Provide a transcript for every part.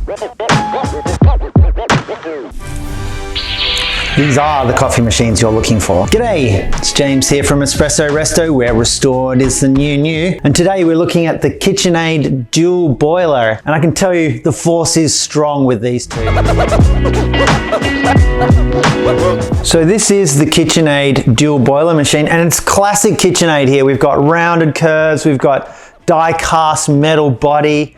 These are the coffee machines you're looking for. G'day, it's James here from Espresso Resto, where restored is the new. And today we're looking at the KitchenAid dual boiler. And I can tell you the force is strong with these two. So this is the KitchenAid dual boiler machine, and it's classic KitchenAid here. We've got rounded curves, we've got die-cast metal body,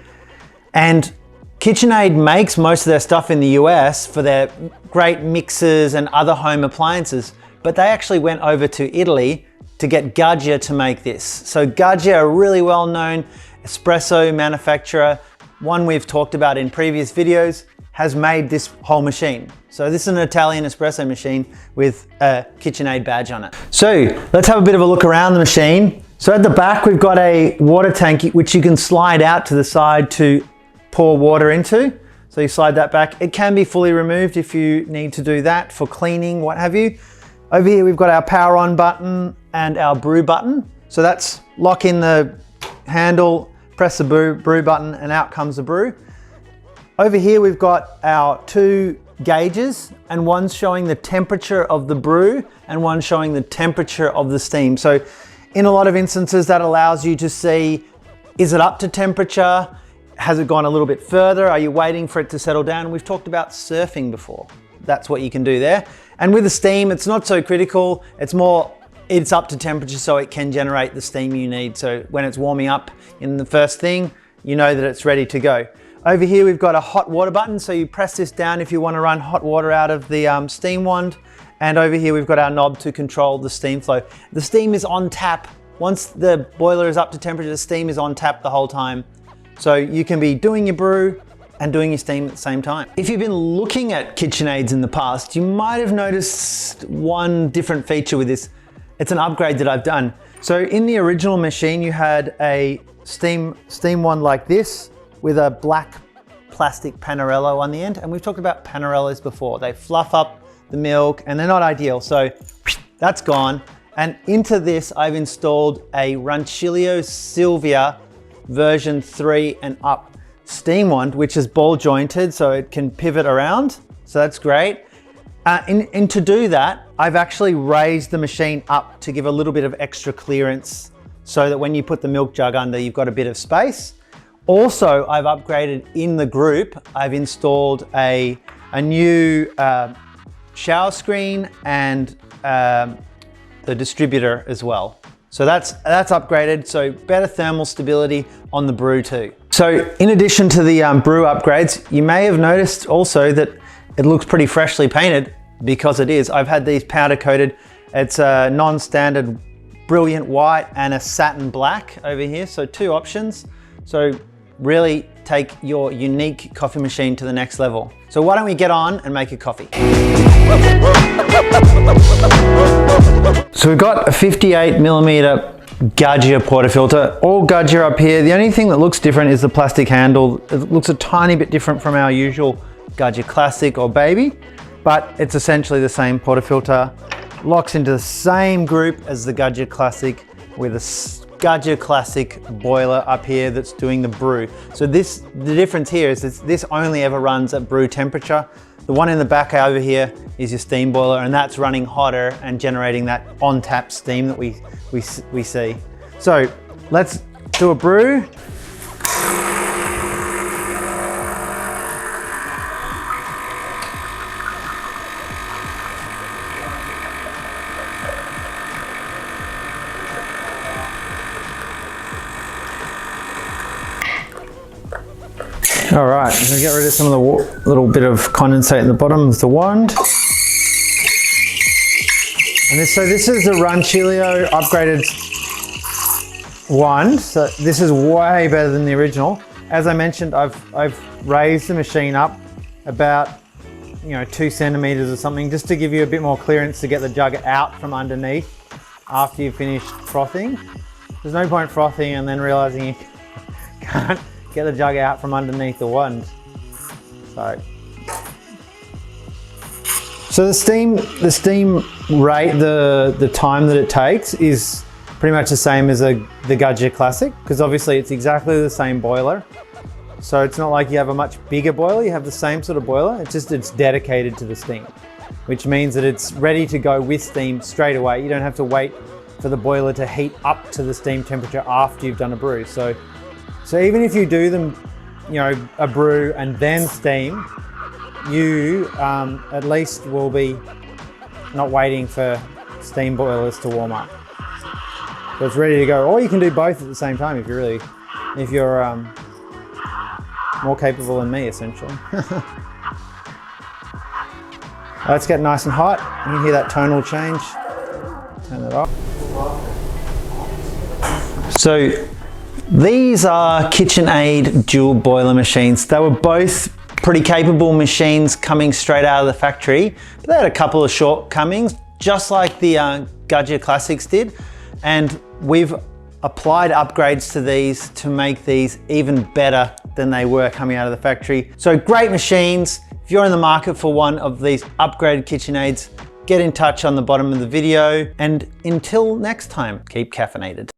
and KitchenAid makes most of their stuff in the US for their great mixers and other home appliances, but they actually went over to Italy to get Gaggia to make this. So Gaggia, a really well-known espresso manufacturer, one we've talked about in previous videos, has made this whole machine. So this is an Italian espresso machine with a KitchenAid badge on it. So let's have a bit of a look around the machine. So at the back, we've got a water tank, which you can slide out to the side to pour water into. So you slide that back. It can be fully removed if you need to do that for cleaning, what have you. Over here, we've got our power on button and our brew button. So that's lock in the handle, press the brew button, and out comes the brew. Over here, we've got our two gauges, and one's showing the temperature of the brew and one showing the temperature of the steam. So in a lot of instances, that allows you to see, is it up to temperature? Has it gone a little bit further? Are you waiting for it to settle down? We've talked about surfing before. That's what you can do there. And with the steam, it's not so critical. It's more, it's up to temperature so it can generate the steam you need. So when it's warming up in the first thing, you know that it's ready to go. Over here, we've got a hot water button. So you press this down if you want to run hot water out of the steam wand. And over here, we've got our knob to control the steam flow. The steam is on tap. Once the boiler is up to temperature, the steam is on tap the whole time. So you can be doing your brew and doing your steam at the same time. If you've been looking at KitchenAids in the past, you might have noticed one different feature with this. It's an upgrade that I've done. So in the original machine, you had a steam wand like this with a black plastic Panarello on the end. And we've talked about Panarellos before. They fluff up the milk and they're not ideal. So that's gone. And into this, I've installed a Rancilio Silvia version 3 and up steam wand, which is ball jointed so it can pivot around. So that's great. And to do that, I've actually raised the machine up to give a little bit of extra clearance so that when you put the milk jug under, you've got a bit of space. Also, I've upgraded in the group. I've installed a new shower screen and the distributor as well. So that's upgraded, so better thermal stability on the brew too. So in addition to the brew upgrades, you may have noticed also that it looks pretty freshly painted, because it is. I've had these powder coated. It's a non-standard brilliant white and a satin black over here, so two options. So really take your unique coffee machine to the next level. So why don't we get on and make a coffee? So we've got a 58mm Gaggia portafilter, all Gaggia up here. The only thing that looks different is the plastic handle. It looks a tiny bit different from our usual Gaggia Classic or Baby, but it's essentially the same portafilter. Locks into the same group as the Gaggia Classic with a Gaggia Classic boiler up here that's doing the brew. So the difference here is that this only ever runs at brew temperature. The one in the back over here is your steam boiler, and that's running hotter and generating that on-tap steam that we see. So let's do a brew. All right, I'm gonna get rid of some of the little bit of condensate in the bottom of the wand. And so this is the Rancilio upgraded wand. So this is way better than the original. As I mentioned, I've raised the machine up about 2 centimeters or something, just to give you a bit more clearance to get the jug out from underneath after you've finished frothing. There's no point frothing and then realizing you can't get the jug out from underneath the wand. So the steam rate, the time that it takes is pretty much the same as the Gaggia Classic, because obviously it's exactly the same boiler. So it's not like you have a much bigger boiler, you have the same sort of boiler, it's dedicated to the steam, which means that it's ready to go with steam straight away. You don't have to wait for the boiler to heat up to the steam temperature after you've done a brew. So even if you do them, a brew and then steam, you at least will be not waiting for steam boilers to warm up. So it's ready to go. Or you can do both at the same time if you're more capable than me, essentially. Let's get nice and hot. You can hear that tonal change. Turn it off. So these are KitchenAid dual boiler machines. They were both pretty capable machines coming straight out of the factory, but they had a couple of shortcomings, just like the Gudger Classics did. And we've applied upgrades to these to make these even better than they were coming out of the factory. So great machines. If you're in the market for one of these upgraded KitchenAids, get in touch on the bottom of the video. And until next time, keep caffeinated.